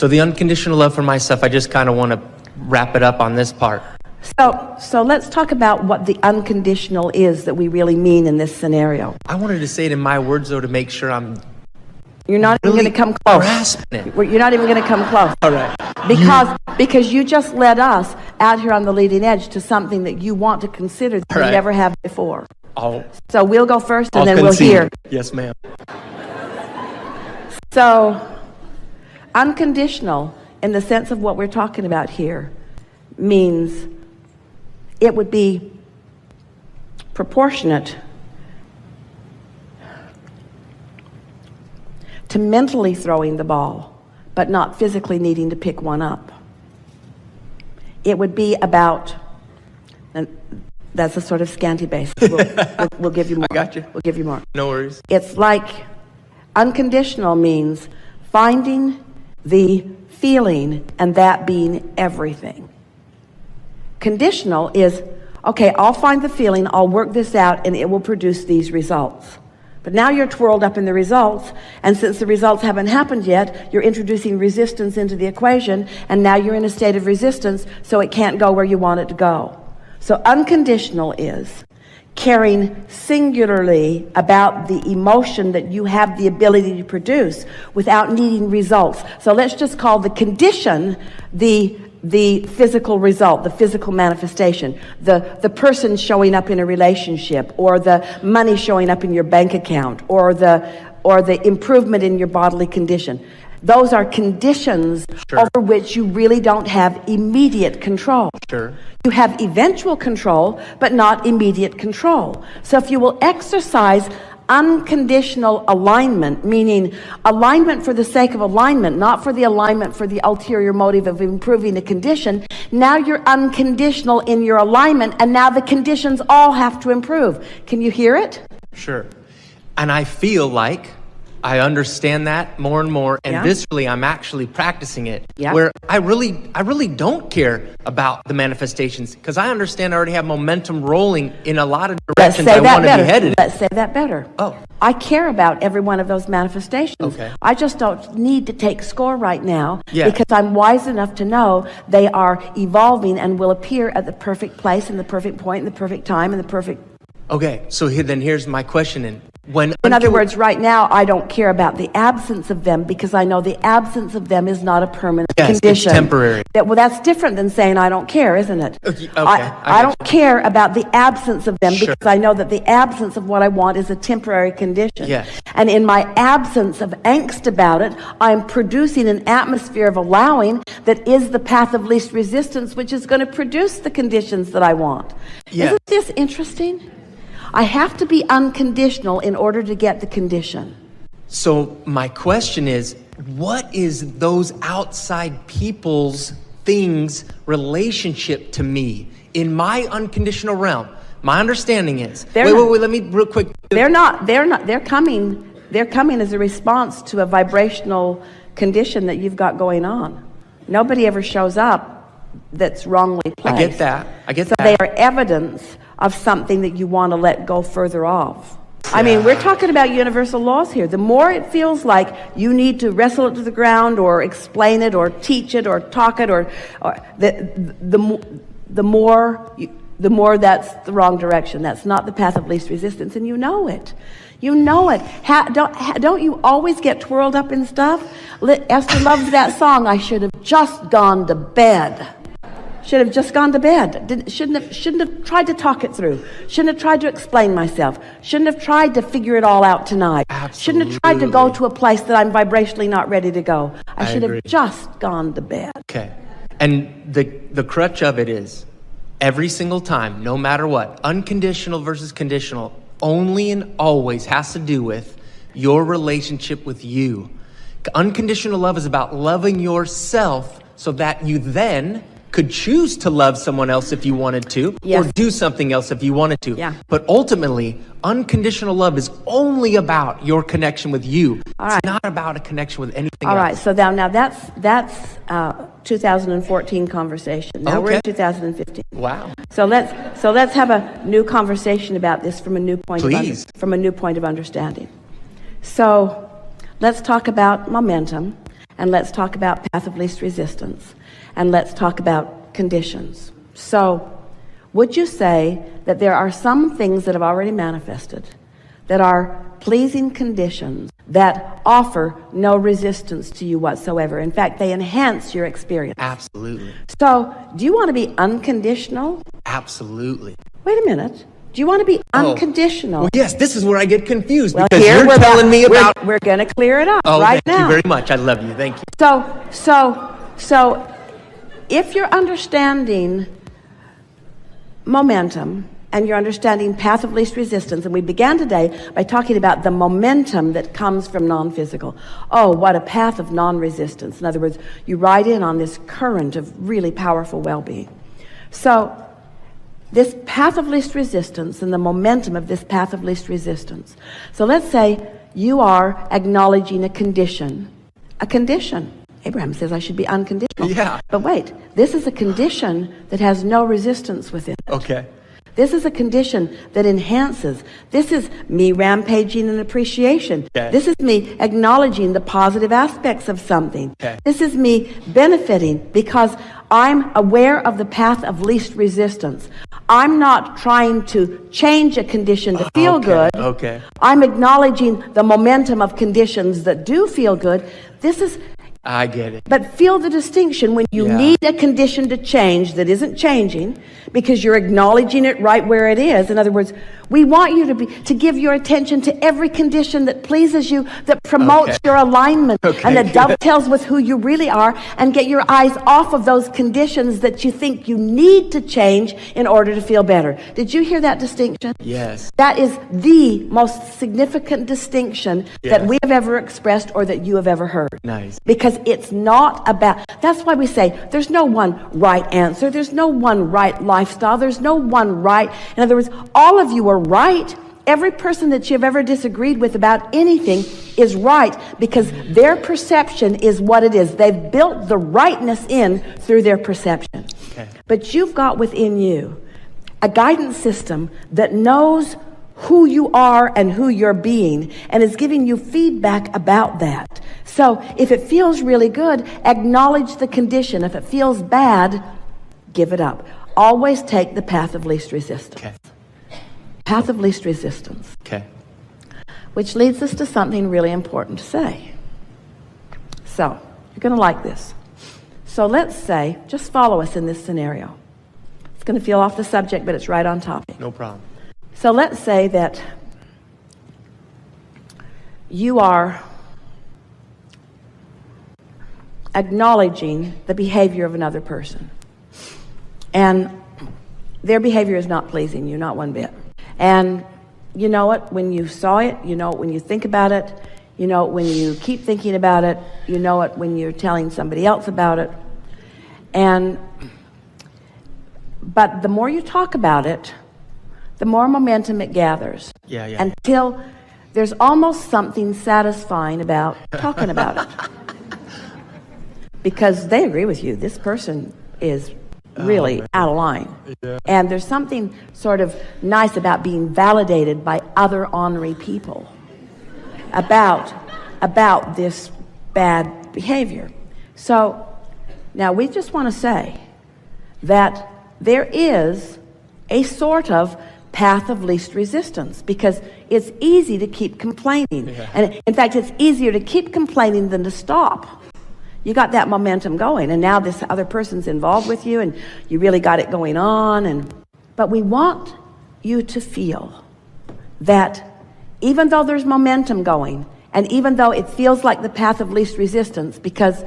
So the unconditional love for myself, I just kind of want to wrap it up on this part. So let's talk about what the unconditional is that we really mean in this scenario. I wanted to say it in my words, though, to make sure I'm You're not really even going to come close. grasping it. You're not even going to come close. All right. Because you just led us out here on the leading edge to something that you want to consider that you never have before. So we'll go first and then we'll hear. Yes, ma'am. So unconditional, in the sense of what we're talking about here, means it would be proportionate to mentally throwing the ball, but not physically needing to pick one up. It would be about, and that's a sort of scanty base. We'll give you more. I got you. We'll give you more. No worries. It's like unconditional means finding the feeling and that being everything. Conditional is, okay, I'll find the feeling, I'll work this out, and it will produce these results. But now you're twirled up in the results, and since the results haven't happened yet, you're introducing resistance into the equation, and now you're in a state of resistance, so it can't go where you want it to go. So unconditional is caring singularly about the emotion that you have the ability to produce without needing results. So let's just call the condition the physical result, the physical manifestation, the person showing up in a relationship, or the money showing up in your bank account, or the improvement in your bodily condition. Those are conditions over which you really don't have immediate control. Sure. You have eventual control, but not immediate control. So if you will exercise unconditional alignment, meaning alignment for the sake of alignment, not for the alignment for the ulterior motive of improving a condition, now you're unconditional in your alignment, and now the conditions all have to improve. Can you hear it? Sure. And I feel like I understand that more and more, and viscerally I'm actually practicing it, where I really don't care about the manifestations, because I understand I already have momentum rolling in a lot of directions I want to be headed. Let's say that better. Oh. I care about every one of those manifestations. Okay. I just don't need to take score right now because I'm wise enough to know they are evolving and will appear at the perfect place and the perfect point and the perfect time and the perfect... Okay, so here's my question then. In other words, right now, I don't care about the absence of them because I know the absence of them is not a permanent condition. It's temporary. That's different than saying I don't care, isn't it? Okay, I don't care about the absence of them because I know that the absence of what I want is a temporary condition. Yes. And in my absence of angst about it, I'm producing an atmosphere of allowing that is the path of least resistance, which is going to produce the conditions that I want. Yes. Isn't this interesting? I have to be unconditional in order to get the condition. So my question is, what is those outside people's things relationship to me in my unconditional realm? My understanding is, wait, let me real quick. They're coming as a response to a vibrational condition that you've got going on. Nobody ever shows up that's wrongly placed. I get that. So they are evidence of something that you want to let go further off. I mean, we're talking about universal laws here. The more it feels like you need to wrestle it to the ground or explain it or teach it or talk it, or the more that's the wrong direction. That's not the path of least resistance, and you know it. You know it. Don't you always get twirled up in stuff? Esther loves that song, I should have just gone to bed. Should have just gone to bed. Shouldn't have tried to talk it through. Shouldn't have tried to explain myself. Shouldn't have tried to figure it all out tonight. Absolutely. Shouldn't have tried to go to a place that I'm vibrationally not ready to go. I should have just gone to bed. Okay. And the crutch of it is, every single time, no matter what, unconditional versus conditional, only and always has to do with your relationship with you. Unconditional love is about loving yourself so that you then could choose to love someone else if you wanted to, or do something else if you wanted to. Yeah. But ultimately, unconditional love is only about your connection with you. It's not about a connection with anything else. All right, so now that's 2014 conversation. Now we're in 2015. Wow. So let's have a new conversation about this from a new point of understanding. So let's talk about momentum. and let's talk about path of least resistance, and let's talk about conditions. So, would you say that there are some things that have already manifested that are pleasing conditions that offer no resistance to you whatsoever? In fact, they enhance your experience. Absolutely. So, do you want to be unconditional? Absolutely. Wait a minute. Do you want to be unconditional? Well, yes, this is where I get confused Well, because here you're telling me about... We're going to clear it up thank right now. you very much. I love you. Thank you. So, if you're understanding momentum and you're understanding path of least resistance, and we began today by talking about the momentum that comes from non-physical. Oh, what a path of non-resistance. In other words, you ride in on this current of really powerful well-being. So, this path of least resistance and the momentum of this path of least resistance. So let's say you are acknowledging a condition. A condition. Abraham says I should be unconditional. Yeah. But wait, this is a condition that has no resistance within it. Okay. This is a condition that enhances. This is me rampaging in appreciation. Okay. This is me acknowledging the positive aspects of something. Okay. This is me benefiting because I'm aware of the path of least resistance. I'm not trying to change a condition to feel good. Okay. I'm acknowledging the momentum of conditions that do feel good. This is... I get it. But feel the distinction when you need a condition to change that isn't changing because you're acknowledging it right where it is. In other words, we want you to give your attention to every condition that pleases you, that promotes your alignment, and that dovetails with who you really are, and get your eyes off of those conditions that you think you need to change in order to feel better. Did you hear that distinction? Yes. That is the most significant distinction that we have ever expressed or that you have ever heard. Nice. Because it's not about, that's why we say there's no one right answer, there's no one right lifestyle, there's no one right. In other words, all of you are right. Every person that you've ever disagreed with about anything is right because their perception is what it is. They've built the rightness in through their perception. Okay. But you've got within you a guidance system that knows who you are and who you're being, and is giving you feedback about that. So if it feels really good, acknowledge the condition. If it feels bad, give it up. Always take the path of least resistance. Okay. Path of least resistance. Okay. Which leads us to something really important to say. So, you're going to like this. So let's say, just follow us in this scenario. It's going to feel off the subject, but it's right on topic. No problem. So let's say that you are acknowledging the behavior of another person. And their behavior is not pleasing you, not one bit. And you know it when you saw it, you know it when you think about it, you know it when you keep thinking about it, you know it when you're telling somebody else about it. But the more you talk about it, the more momentum it gathers. Until there's almost something satisfying about talking about it. Because they agree with you. This person is really out of line. And there's something sort of nice about being validated by other ornery people about this bad behavior. So now we just want to say that there is a sort of path of least resistance, because it's easy to keep complaining. And in fact, it's easier to keep complaining than to stop. You got that momentum going, and now this other person's involved with you, and you really got it going on. But we want you to feel that even though there's momentum going, and even though it feels like the path of least resistance, because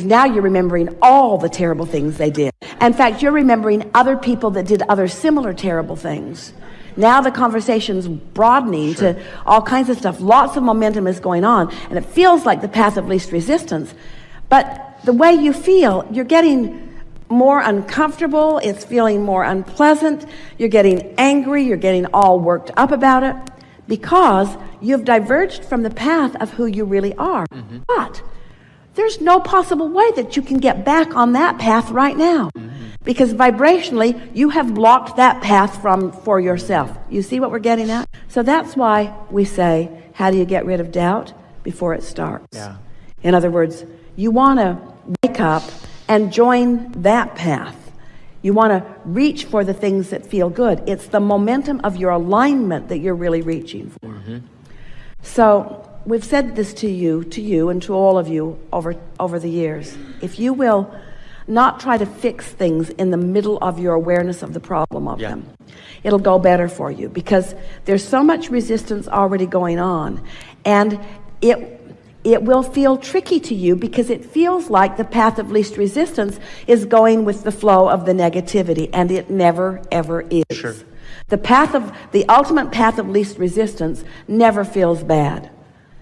now you're remembering all the terrible things they did. In fact, you're remembering other people that did other similar terrible things. Now the conversation's broadening to all kinds of stuff. Lots of momentum is going on, and it feels like the path of least resistance. But the way you feel, you're getting more uncomfortable, it's feeling more unpleasant, you're getting angry, you're getting all worked up about it, because you've diverged from the path of who you really are. But there's no possible way that you can get back on that path right now, because vibrationally you have blocked that path for yourself. You see what we're getting at? So that's why we say, how do you get rid of doubt? Before it starts. In other words, You want to wake up and join that path. You want to reach for the things that feel good. It's the momentum of your alignment that you're really reaching for. So we've said this to you, and to all of you over the years. If you will not try to fix things in the middle of your awareness of the problem of them, it'll go better for you, because there's so much resistance already going on, and it will feel tricky to you because it feels like the path of least resistance is going with the flow of the negativity, and it never, ever is. Sure. The ultimate path of least resistance never feels bad.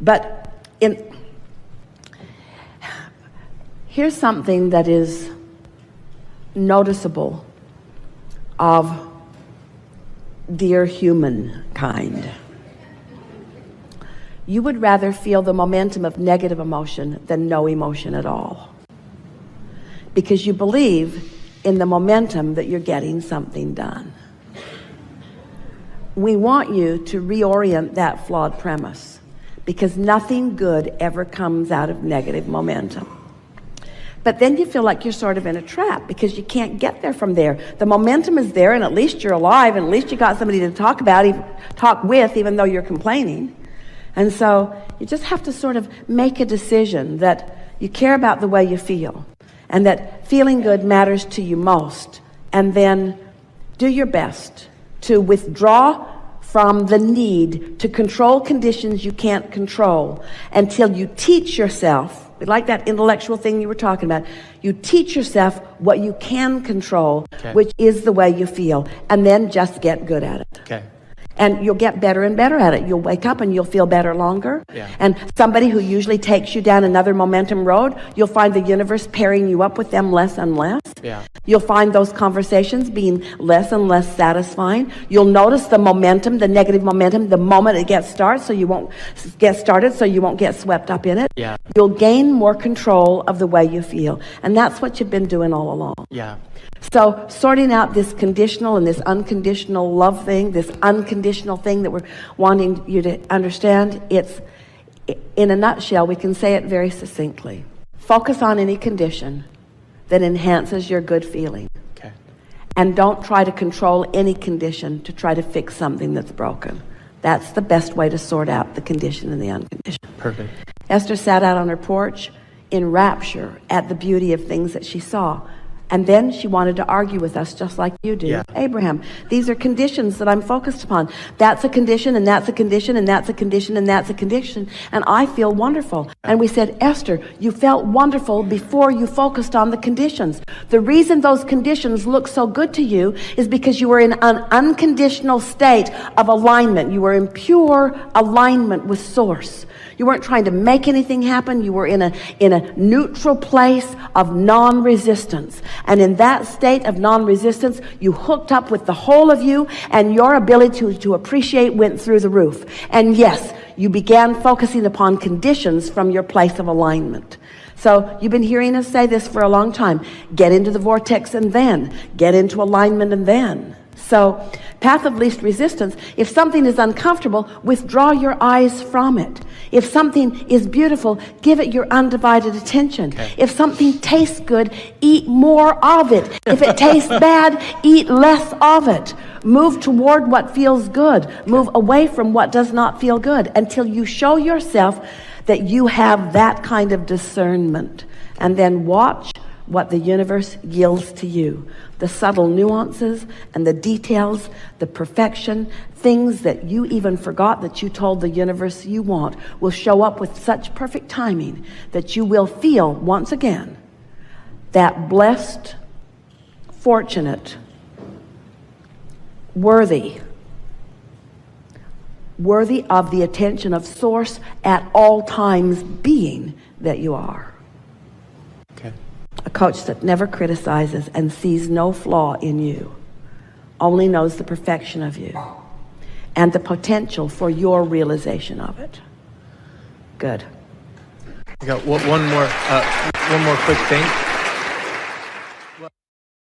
But here's something that is noticeable of dear humankind. You would rather feel the momentum of negative emotion than no emotion at all, because you believe in the momentum that you're getting something done. We want you to reorient that flawed premise, because nothing good ever comes out of negative momentum. But then you feel like you're sort of in a trap because you can't get there from there. The momentum is there, and at least you're alive, and at least you got somebody to talk with, even though you're complaining. And so you just have to sort of make a decision that you care about the way you feel, and that feeling good matters to you most. And then do your best to withdraw from the need to control conditions you can't control until you teach yourself, like that intellectual thing you were talking about, you teach yourself what you can control, which is the way you feel, and then just get good at it. Okay. And you'll get better and better at it. You'll wake up and you'll feel better longer. Yeah. And somebody who usually takes you down another momentum road, you'll find the universe pairing you up with them less and less. Yeah. You'll find those conversations being less and less satisfying. You'll notice the momentum, the negative momentum, the moment it gets started, so you won't get swept up in it. Yeah. You'll gain more control of the way you feel. And that's what you've been doing all along. Yeah. So sorting out this conditional and this unconditional love thing, this unconditional thing that we're wanting you to understand, it's, in a nutshell, we can say it very succinctly. Focus on any condition that enhances your good feeling. Okay. And don't try to control any condition to try to fix something that's broken. That's the best way to sort out the condition and the unconditional. Perfect. Esther sat out on her porch in rapture at the beauty of things that she saw. And then she wanted to argue with us just like you do. Yeah. Abraham, these are conditions that I'm focused upon. That's a condition, and that's a condition, and that's a condition, and that's a condition. And I feel wonderful. And we said, Esther, you felt wonderful before you focused on the conditions. The reason those conditions look so good to you is because you were in an unconditional state of alignment. You were in pure alignment with Source. You weren't trying to make anything happen. You were in a neutral place of non-resistance. And in that state of non-resistance, you hooked up with the whole of you, and your ability to appreciate went through the roof. And yes, you began focusing upon conditions from your place of alignment. So you've been hearing us say this for a long time. Get into the vortex and then. Get into alignment and then. So, path of least resistance, if something is uncomfortable, withdraw your eyes from it. If something is beautiful, give it your undivided attention. Okay. If something tastes good, eat more of it. If it tastes bad, eat less of it. Move toward what feels good. Move away from what does not feel good until you show yourself that you have that kind of discernment. And then watch what the universe yields to you. The subtle nuances and the details, the perfection, things that you even forgot that you told the universe you want will show up with such perfect timing that you will feel, once again, that blessed, fortunate, worthy of the attention of Source at all times being that you are. Okay. A coach that never criticizes and sees no flaw in you, only knows the perfection of you and the potential for your realization of it. Good. I got one more quick thing.